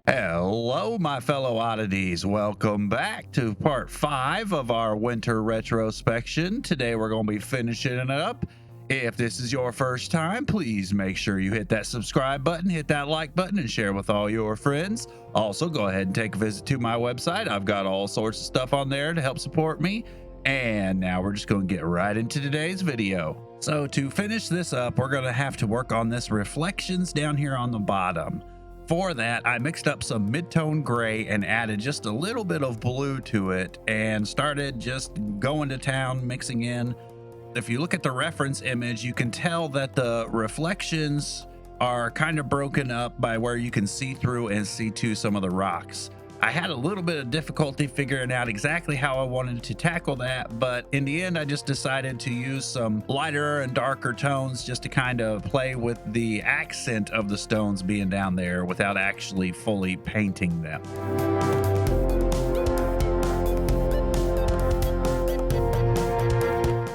Hello, my fellow oddities. Welcome back to part 5 of our winter retrospection. Today, we're going to be finishing it up. If this is your first time, please make sure you hit that subscribe button, hit that like button, and share with all your friends. Also, go ahead and take a visit to my website. I've got all sorts of stuff on there to help support me. And now we're just going to get right into today's video. So to finish this up, we're going to have to work on this reflections down here on the bottom. For that, I mixed up some mid-tone gray and added just a little bit of blue to it and started just going to town, mixing in. If you look at the reference image, you can tell that the reflections are kind of broken up by where you can see through and see to some of the rocks. I had a little bit of difficulty figuring out exactly how I wanted to tackle that, but in the end, I just decided to use some lighter and darker tones just to kind of play with the accent of the stones being down there without actually fully painting them.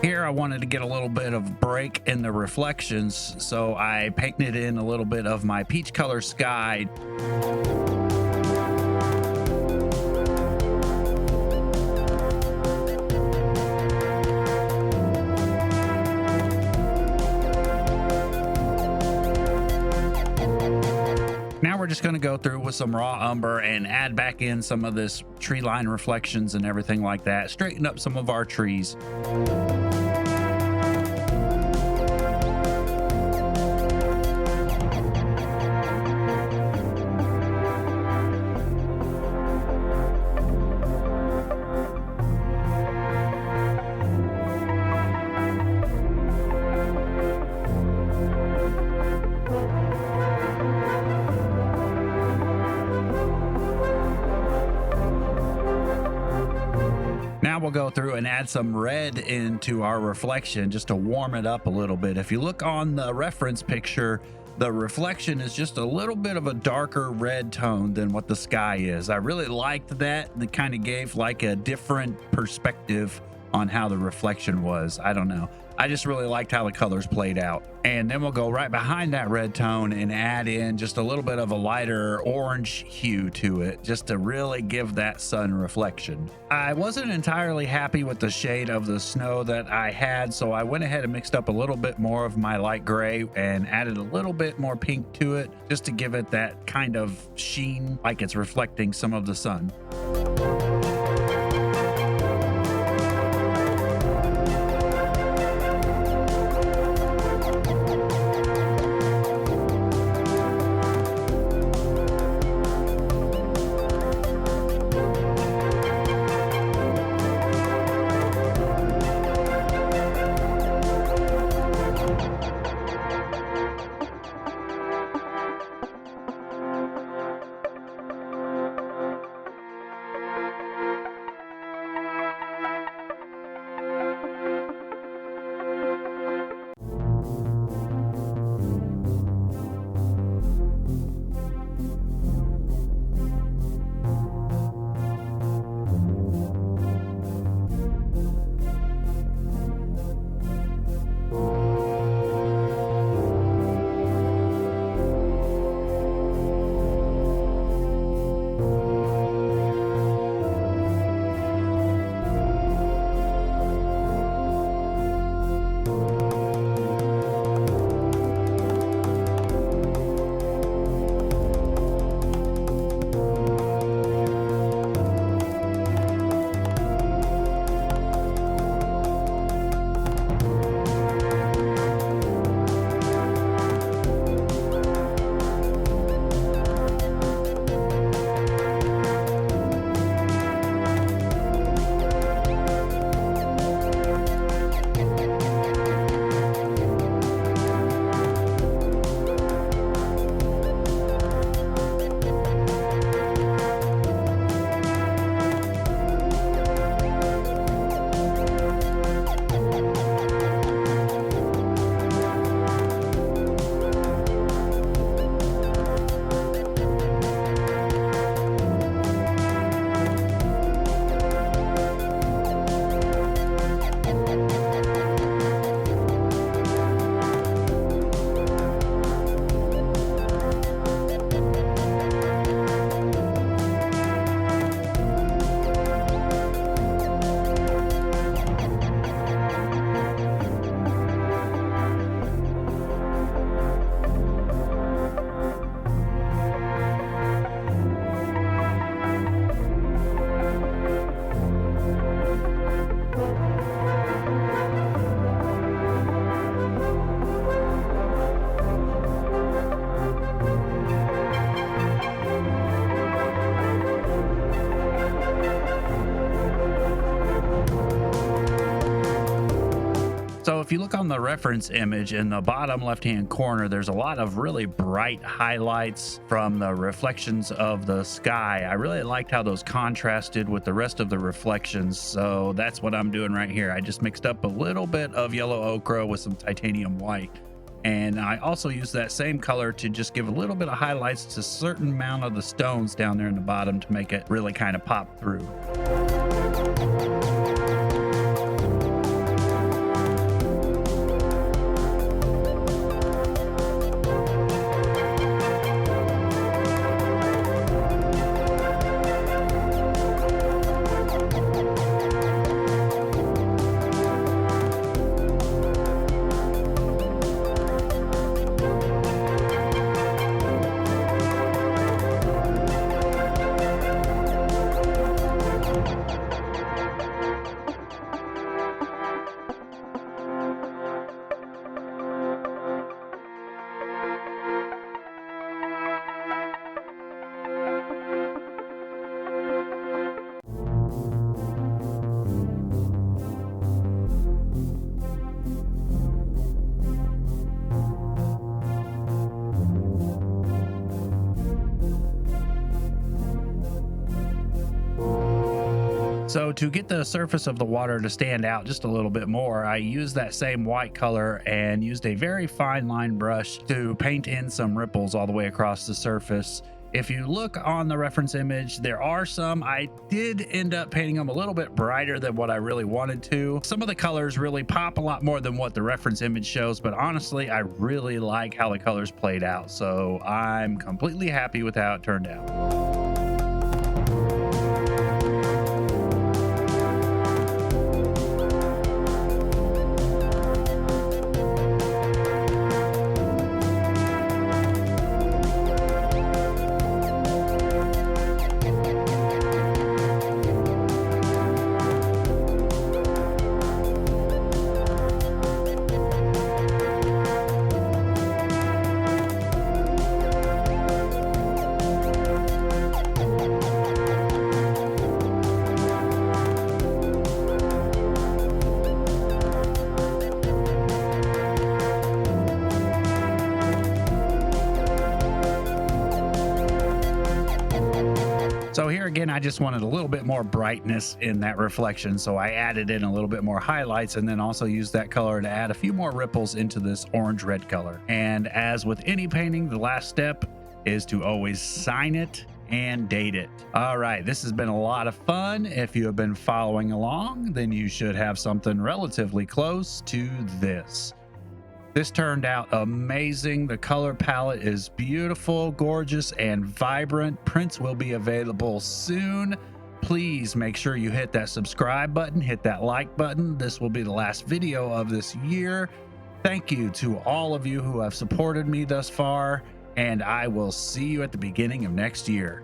Here I wanted to get a little bit of break in the reflections, so I painted in a little bit of my peach color sky. Now we're just going to go through with some raw umber and add back in some of this tree line reflections and everything like that. Straighten up some of our trees. Now we'll go through and add some red into our reflection just to warm it up a little bit. If you look on the reference picture, the reflection is just a little bit of a darker red tone than what the sky is. I really liked that. It kind of gave like a different perspective on how the reflection was. I don't know. I just really liked how the colors played out. And then we'll go right behind that red tone and add in just a little bit of a lighter orange hue to it, just to really give that sun reflection. I wasn't entirely happy with the shade of the snow that I had, so I went ahead and mixed up a little bit more of my light gray and added a little bit more pink to it, just to give it that kind of sheen, like it's reflecting some of the sun. if you look on the reference image in the bottom left-hand corner, there's a lot of really bright highlights from the reflections of the sky. I really liked how those contrasted with the rest of the reflections, so that's what I'm doing right here. I just mixed up a little bit of yellow ochre with some titanium white. And I also use that same color to just give a little bit of highlights to a certain amount of the stones down there in the bottom to make it really kind of pop through. So to get the surface of the water to stand out just a little bit more, I used that same white color and used a very fine line brush to paint in some ripples all the way across the surface. If you look on the reference image, there are some. I did end up painting them a little bit brighter than what I really wanted to. Some of the colors really pop a lot more than what the reference image shows, but honestly, I really like how the colors played out. So I'm completely happy with how it turned out. So here again, I just wanted a little bit more brightness in that reflection. So I added in a little bit more highlights and then also used that color to add a few more ripples into this orange red color. And as with any painting, the last step is to always sign it and date it. All right, this has been a lot of fun. If you have been following along, then you should have something relatively close to this. This turned out amazing. The color palette is beautiful, gorgeous, and vibrant. Prints will be available soon. Please make sure you hit that subscribe button, hit that like button. This will be the last video of this year. Thank you to all of you who have supported me thus far, and I will see you at the beginning of next year.